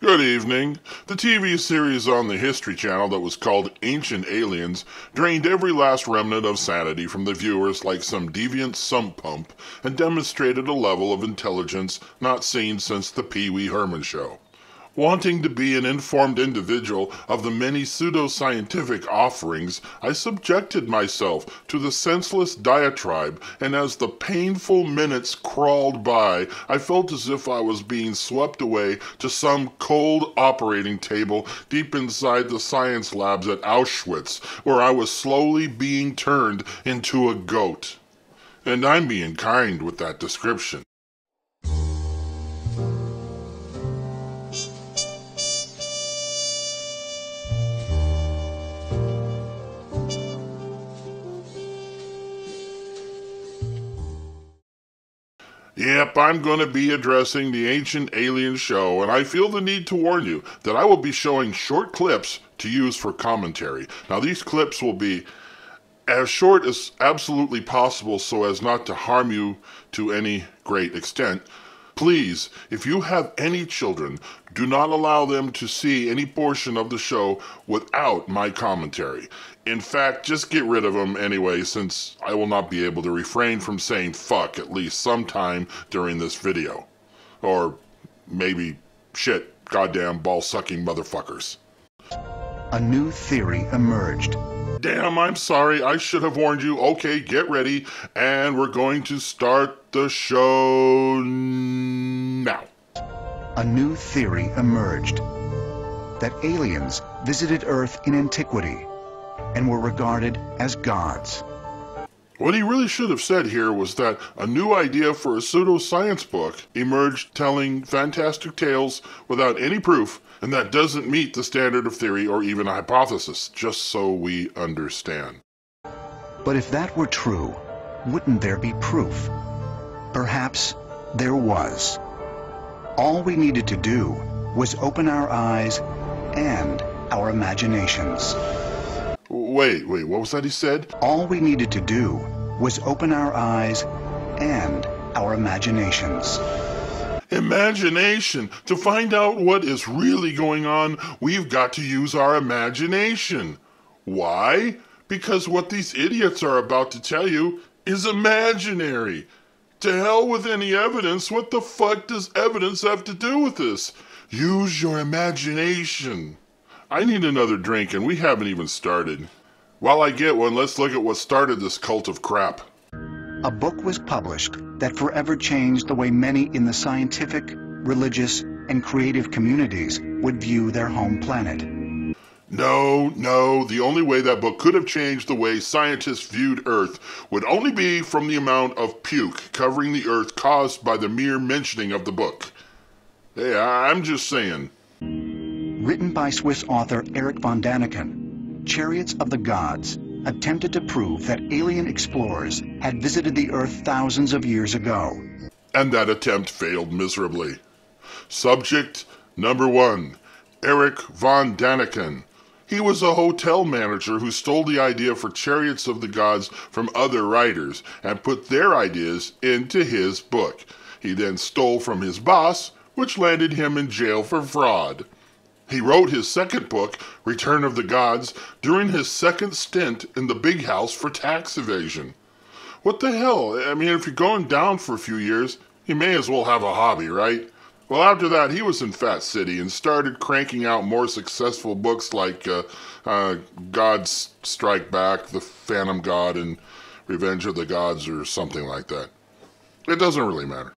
Good evening. The TV series on the History Channel that was called Ancient Aliens drained every last remnant of sanity from the viewers like some deviant sump pump and demonstrated a level of intelligence not seen since the Pee Wee Herman show. Wanting to be an informed individual of the many pseudo-scientific offerings, I subjected myself to the senseless diatribe, and as the painful minutes crawled by, I felt as if I was being swept away to some cold operating table deep inside the science labs at Auschwitz, where I was slowly being turned into a goat. And I'm being kind with that description. Yep, I'm going to be addressing the Ancient Alien show, and I feel the need to warn you that I will be showing short clips to use for commentary. Now, these clips will be as short as absolutely possible so as not to harm you to any great extent. Please, if you have any children, do not allow them to see any portion of the show without my commentary. In fact, just get rid of them anyway, since I will not be able to refrain from saying fuck at least sometime during this video. Or maybe shit, goddamn ball-sucking motherfuckers. A new theory emerged. Damn, I'm sorry, I should have warned you. Okay, get ready, and we're going to start the show now. A new theory emerged that aliens visited Earth in antiquity and were regarded as gods. What he really should have said here was that a new idea for a pseudoscience book emerged telling fantastic tales without any proof, and that doesn't meet the standard of theory or even a hypothesis, just so we understand. But if that were true, wouldn't there be proof? Perhaps there was. All we needed to do was open our eyes and our imaginations. Wait, what was that he said? All we needed to do was open our eyes and our imaginations. Imagination! To find out what is really going on, we've got to use our imagination. Why? Because what these idiots are about to tell you is imaginary. To hell with any evidence. What the fuck does evidence have to do with this? Use your imagination. I need another drink, and we haven't even started. While I get one, let's look at what started this cult of crap. A book was published that forever changed the way many in the scientific, religious, and creative communities would view their home planet. No, the only way that book could have changed the way scientists viewed Earth would only be from the amount of puke covering the Earth caused by the mere mentioning of the book. Hey, I'm just saying. Written by Swiss author Erich von Däniken, Chariots of the Gods attempted to prove that alien explorers had visited the Earth thousands of years ago. And that attempt failed miserably. Subject number 1, Erich von Däniken. He was a hotel manager who stole the idea for Chariots of the Gods from other writers and put their ideas into his book. He then stole from his boss, which landed him in jail for fraud. He wrote his second book, Return of the Gods, during his second stint in the big house for tax evasion. What the hell? I mean, if you're going down for a few years, you may as well have a hobby, right? Well, after that, he was in Fat City and started cranking out more successful books like Gods Strike Back, The Phantom God, and Revenge of the Gods, or something like that. It doesn't really matter.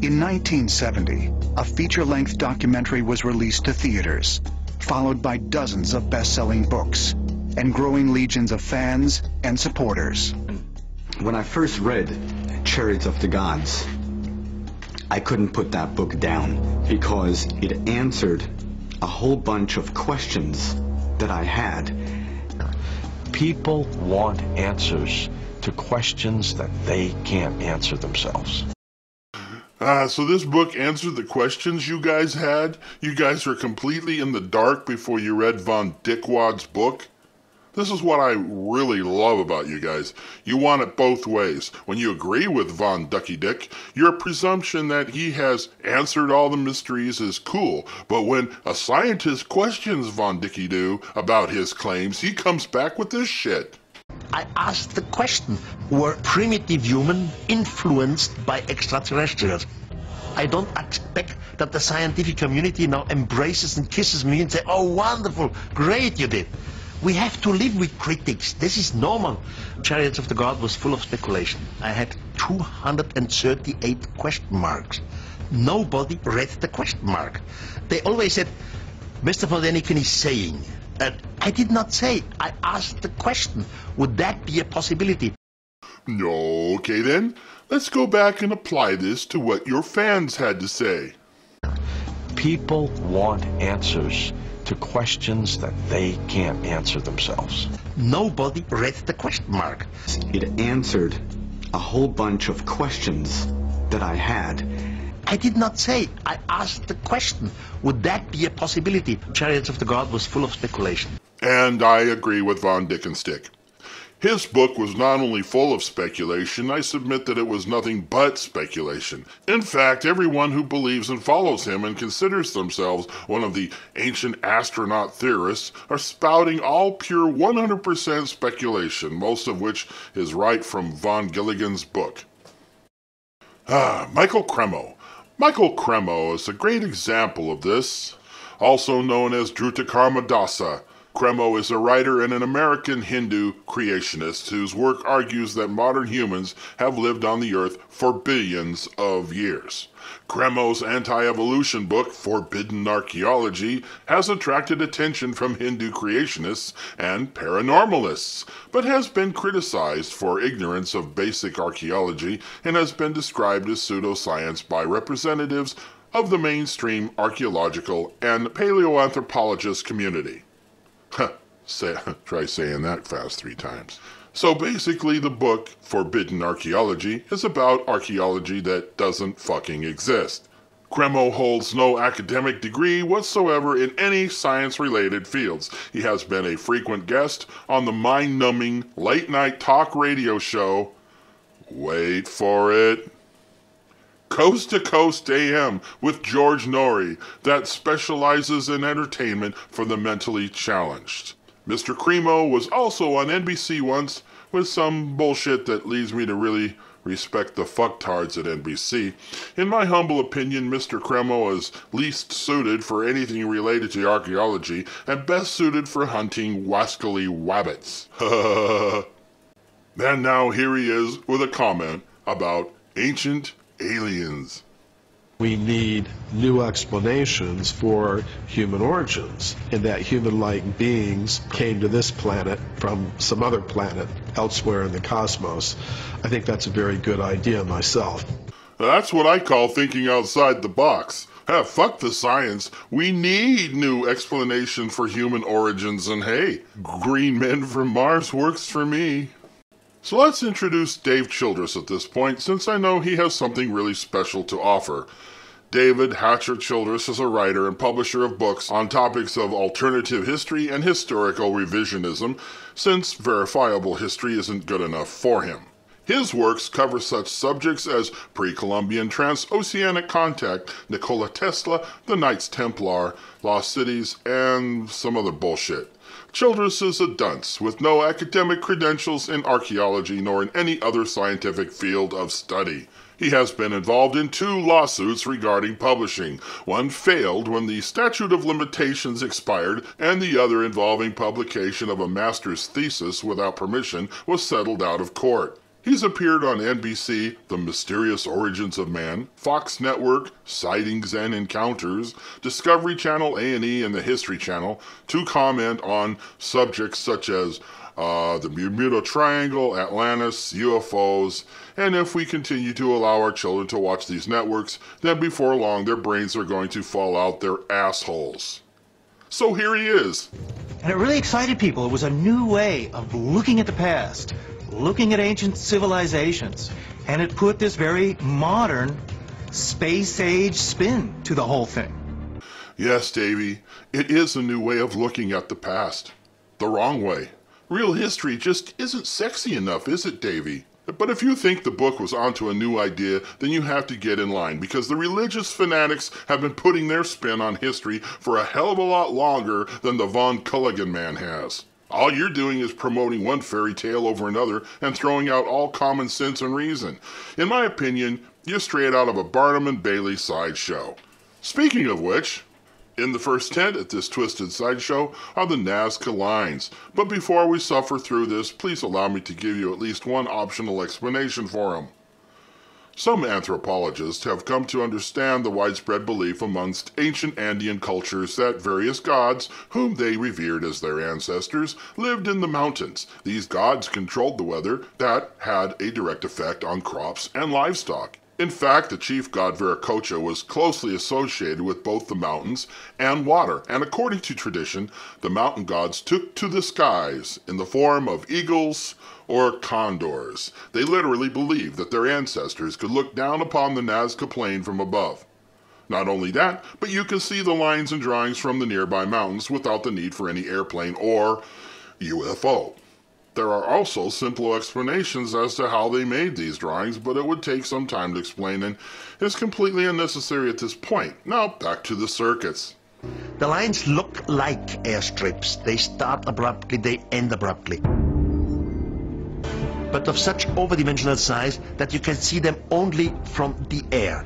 In 1970, a feature-length documentary was released to theaters, followed by dozens of best-selling books and growing legions of fans and supporters. When I first read Chariots of the Gods, I couldn't put that book down because it answered a whole bunch of questions that I had. People want answers to questions that they can't answer themselves. So this book answered the questions you guys had? You guys were completely in the dark before you read von Dickwad's book? This is what I really love about you guys. You want it both ways. When you agree with Von Ducky Dick, your presumption that he has answered all the mysteries is cool. But when a scientist questions Von Dicky Doo about his claims, he comes back with this shit. I asked the question, were primitive humans influenced by extraterrestrials? I don't expect that the scientific community now embraces and kisses me and say, oh, wonderful, great you did. We have to live with critics. This is normal. Chariots of the God was full of speculation. I had 238 question marks. Nobody read the question mark. They always said, Mr. Von Däniken is saying. I did not say. I asked the question. Would that be a possibility? Okay then, let's go back and apply this to what your fans had to say. People want answers to questions that they can't answer themselves. Nobody read the question mark. It answered a whole bunch of questions that I had. I did not say. I asked the question. Would that be a possibility? Chariots of the God was full of speculation. And I agree with Von Dickenstick. His book was not only full of speculation, I submit that it was nothing but speculation. In fact, everyone who believes and follows him and considers themselves one of the ancient astronaut theorists are spouting all pure 100% speculation, most of which is right from Von Gilligan's book. Michael Cremo. Michael Cremo is a great example of this, also known as Dhruta Dasa. Cremo is a writer and an American Hindu creationist whose work argues that modern humans have lived on the earth for billions of years. Cremo's anti-evolution book, Forbidden Archaeology, has attracted attention from Hindu creationists and paranormalists, but has been criticized for ignorance of basic archaeology and has been described as pseudoscience by representatives of the mainstream archaeological and paleoanthropologist community. Try saying that fast 3 times. So basically the book, Forbidden Archaeology, is about archaeology that doesn't fucking exist. Cremo holds no academic degree whatsoever in any science-related fields. He has been a frequent guest on the mind-numbing late-night talk radio show, wait for it, Coast to Coast AM with George Norrie, that specializes in entertainment for the mentally challenged. Mr. Cremo was also on NBC once with some bullshit that leads me to really respect the fucktards at NBC. In my humble opinion, Mr. Cremo is least suited for anything related to archaeology and best suited for hunting wascally wabbits. And now here he is with a comment about ancient aliens. We need new explanations for human origins, and that human-like beings came to this planet from some other planet elsewhere in the cosmos. I think that's a very good idea myself. That's what I call thinking outside the box. Fuck the science. We need new explanation for human origins, and hey, green men from Mars works for me. So let's introduce Dave Childress at this point, since I know he has something really special to offer. David Hatcher Childress is a writer and publisher of books on topics of alternative history and historical revisionism, since verifiable history isn't good enough for him. His works cover such subjects as pre-Columbian transoceanic contact, Nikola Tesla, the Knights Templar, lost cities, and some other bullshit. Childress is a dunce with no academic credentials in archaeology nor in any other scientific field of study. He has been involved in 2 lawsuits regarding publishing. One failed when the statute of limitations expired, and the other involving publication of a master's thesis without permission was settled out of court. He's appeared on NBC, The Mysterious Origins of Man, Fox Network, Sightings and Encounters, Discovery Channel, A&E, and the History Channel to comment on subjects such as the Bermuda Triangle, Atlantis, UFOs, and if we continue to allow our children to watch these networks, then before long their brains are going to fall out their assholes. So here he is. And it really excited people. It was a new way of looking at the past, looking at ancient civilizations, and it put this very modern space-age spin to the whole thing. Yes, Davey, it is a new way of looking at the past. The wrong way. Real history just isn't sexy enough, is it, Davy? But if you think the book was onto a new idea, then you have to get in line, because the religious fanatics have been putting their spin on history for a hell of a lot longer than the Von Culligan man has. All you're doing is promoting one fairy tale over another and throwing out all common sense and reason. In my opinion, you're straight out of a Barnum and Bailey sideshow. Speaking of which, in the first tent at this twisted sideshow are the Nazca lines. But before we suffer through this, please allow me to give you at least one optional explanation for them. Some anthropologists have come to understand the widespread belief amongst ancient Andean cultures that various gods, whom they revered as their ancestors, lived in the mountains. These gods controlled the weather that had a direct effect on crops and livestock. In fact, the chief god Viracocha was closely associated with both the mountains and water, and according to tradition, the mountain gods took to the skies in the form of eagles or condors. They literally believed that their ancestors could look down upon the Nazca Plain from above. Not only that, but you can see the lines and drawings from the nearby mountains without the need for any airplane or UFO. There are also simple explanations as to how they made these drawings, but it would take some time to explain and is completely unnecessary at this point. Now, back to the circuits. The lines look like airstrips. They start abruptly, they end abruptly. But of such overdimensional size that you can see them only from the air.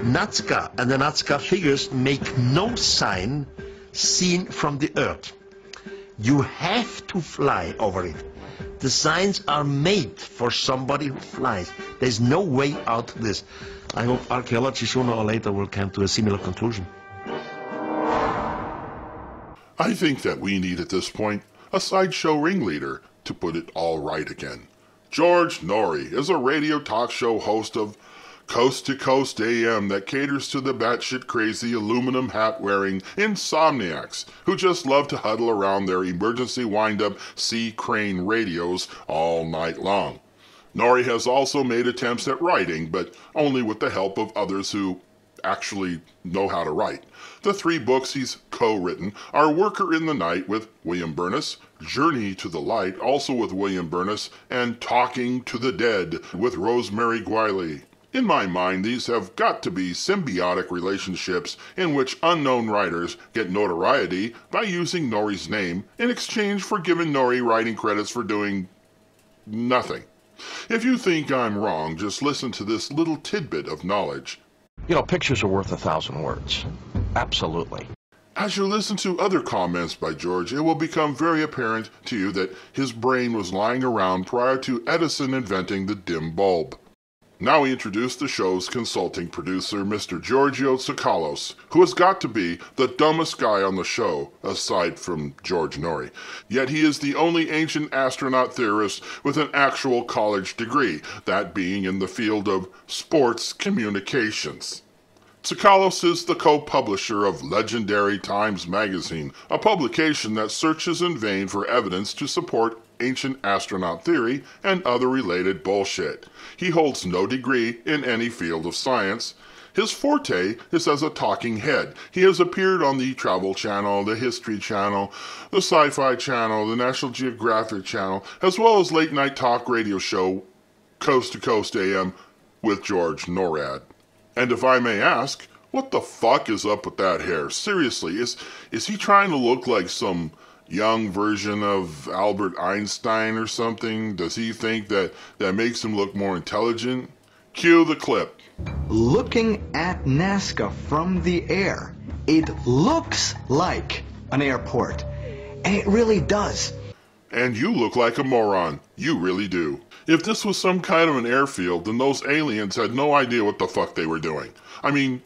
Nazca and the Nazca figures make no sign seen from the earth. You have to fly over it. The signs are made for somebody who flies. There's no way out of this. I hope archaeology sooner or later will come to a similar conclusion. I think that we need at this point a sideshow ringleader to put it all right again. George Norrie is a radio talk show host of Coast to Coast AM that caters to the batshit crazy aluminum hat-wearing insomniacs who just love to huddle around their emergency wind-up sea crane radios all night long. Norrie has also made attempts at writing, but only with the help of others who actually know how to write. The 3 books he's co-written are Worker in the Night with William Burness, Journey to the Light, also with William Burness, and Talking to the Dead with Rosemary Guiley. In my mind, these have got to be symbiotic relationships in which unknown writers get notoriety by using Norrie's name in exchange for giving Norrie writing credits for doing nothing. If you think I'm wrong, just listen to this little tidbit of knowledge. You know, pictures are worth 1,000 words. Absolutely. As you listen to other comments by George, it will become very apparent to you that his brain was lying around prior to Edison inventing the dim bulb. Now we introduce the show's consulting producer, Mr. Giorgio Tsoukalos, who has got to be the dumbest guy on the show, aside from George Norrie. Yet he is the only ancient astronaut theorist with an actual college degree, that being in the field of sports communications. Tsoukalos is the co-publisher of legendary Times magazine, a publication that searches in vain for evidence to support ancient astronaut theory and other related bullshit. He holds no degree in any field of science. His forte is as a talking head. He has appeared on the Travel Channel, the History Channel, the Sci-Fi Channel, the National Geographic Channel, as well as late-night talk radio show Coast to Coast AM with George Norrad. And if I may ask, what the fuck is up with that hair? Seriously, is he trying to look like some young version of Albert Einstein or something? Does he think that makes him look more intelligent? Cue the clip. Looking at Nazca from the air, it looks like an airport. And it really does. And you look like a moron. You really do. If this was some kind of an airfield, then those aliens had no idea what the fuck they were doing. I mean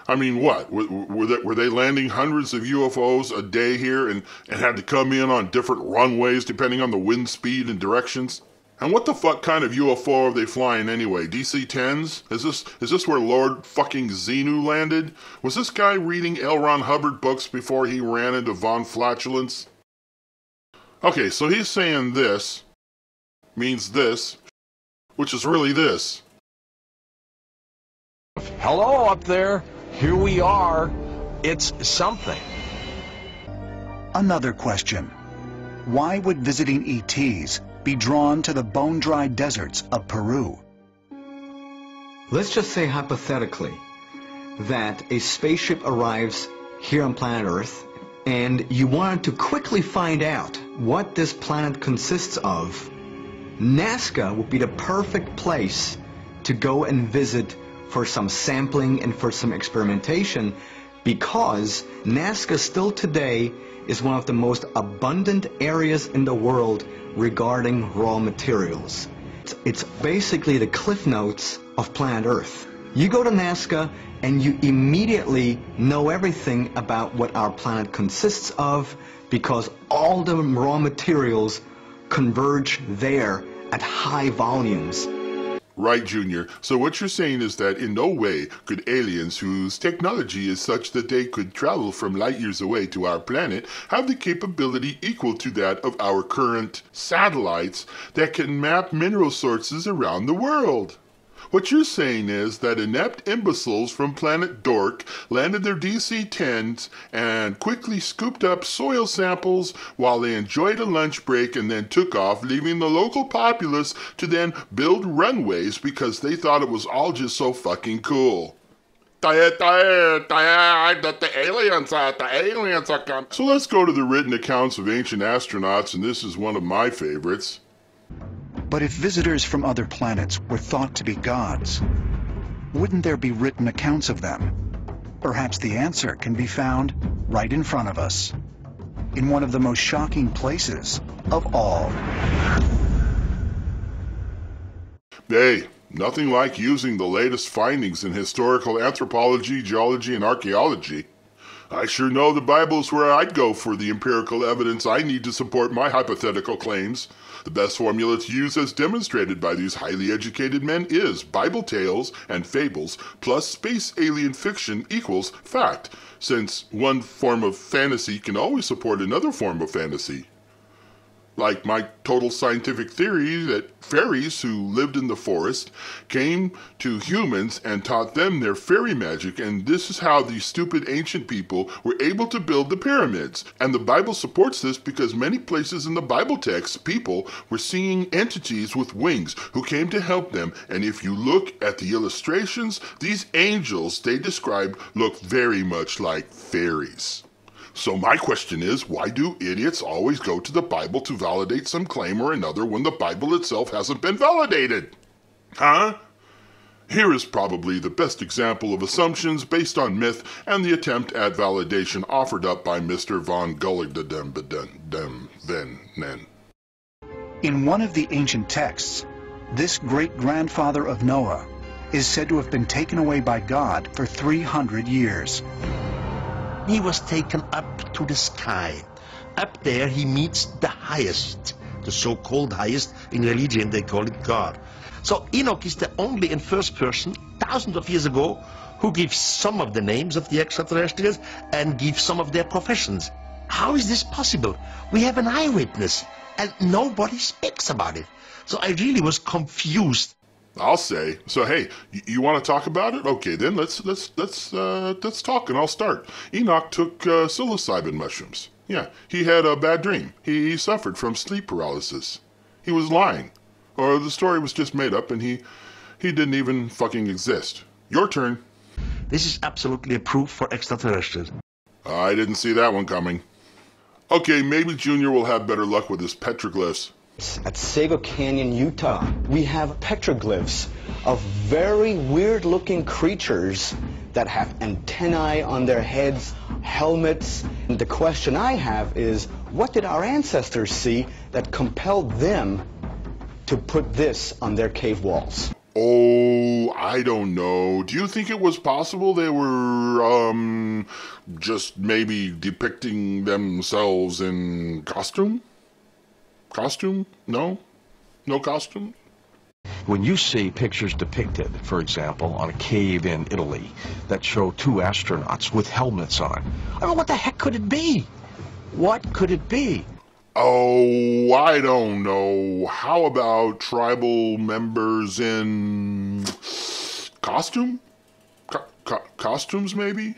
what? Were they landing hundreds of UFOs a day here and had to come in on different runways depending on the wind speed and directions? And what the fuck kind of UFO are they flying anyway? DC-10s? Is this where Lord fucking Xenu landed? Was this guy reading L. Ron Hubbard books before he ran into Von Flatulence? Okay, so he's saying this means this, which is really this. Hello up there. Here we are. It's something. Another question. why would visiting ETs be drawn to the bone-dry deserts of Peru? Let's just say hypothetically that a spaceship arrives here on planet Earth and you wanted to quickly find out what this planet consists of. Nazca would be the perfect place to go and visit for some sampling and for some experimentation, because Nazca still today is one of the most abundant areas in the world regarding raw materials. It's basically the cliff notes of planet Earth. You go to Nazca and you immediately know everything about what our planet consists of, because all the raw materials converge there at high volumes. Right, Junior. So what you're saying is that in no way could aliens whose technology is such that they could travel from light years away to our planet have the capability equal to that of our current satellites that can map mineral sources around the world. What you're saying is that inept imbeciles from planet Dork landed their DC-10s and quickly scooped up soil samples while they enjoyed a lunch break and then took off, leaving the local populace to then build runways because they thought it was all just so fucking cool. The aliens are coming. So let's go to the written accounts of ancient astronauts, and this is one of my favorites. But if visitors from other planets were thought to be gods, wouldn't there be written accounts of them? Perhaps the answer can be found right in front of us, in one of the most shocking places of all. Hey, nothing like using the latest findings in historical anthropology, geology, and archaeology. I sure know the Bible is where I'd go for the empirical evidence I need to support my hypothetical claims. The best formula to use as demonstrated by these highly educated men is Bible tales and fables plus space alien fiction equals fact, since one form of fantasy can always support another form of fantasy. Like my total scientific theory that fairies who lived in the forest came to humans and taught them their fairy magic, and this is how these stupid ancient people were able to build the pyramids. And the Bible supports this because many places in the Bible text, people were seeing entities with wings who came to help them, and if you look at the illustrations, these angels they described look very much like fairies. So my question is, why do idiots always go to the Bible to validate some claim or another when the Bible itself hasn't been validated? Huh? Here is probably the best example of assumptions based on myth and the attempt at validation offered up by Mr. von Gulligden. In one of the ancient texts, this great-grandfather of Noah is said to have been taken away by God for 300 years. He was taken up to the sky. Up there he meets the highest, the so-called highest. In religion they call it God. So Enoch is the only in first person, thousands of years ago, who gives some of the names of the extraterrestrials and gives some of their professions. How is this possible? We have an eyewitness and nobody speaks about it. So I really was confused. I'll say. So hey, you want to talk about it? Okay, then let's talk, and I'll start. Enoch took psilocybin mushrooms. Yeah, he had a bad dream. He suffered from sleep paralysis. He was lying, or the story was just made up, and he didn't even fucking exist. Your turn. This is absolutely a proof for extraterrestrials. I didn't see that one coming. Okay, maybe Junior will have better luck with his petroglyphs. At Sago Canyon, Utah, we have petroglyphs of very weird-looking creatures that have antennae on their heads, helmets. And the question I have is, what did our ancestors see that compelled them to put this on their cave walls? Oh, I don't know. Do you think it was possible they were, just maybe depicting themselves in costume? Costume? No? No costume? When you see pictures depicted, for example, on a cave in Italy that show two astronauts with helmets on, I mean, what the heck could it be? What could it be? Oh, I don't know. How about tribal members in costume? Costumes, maybe?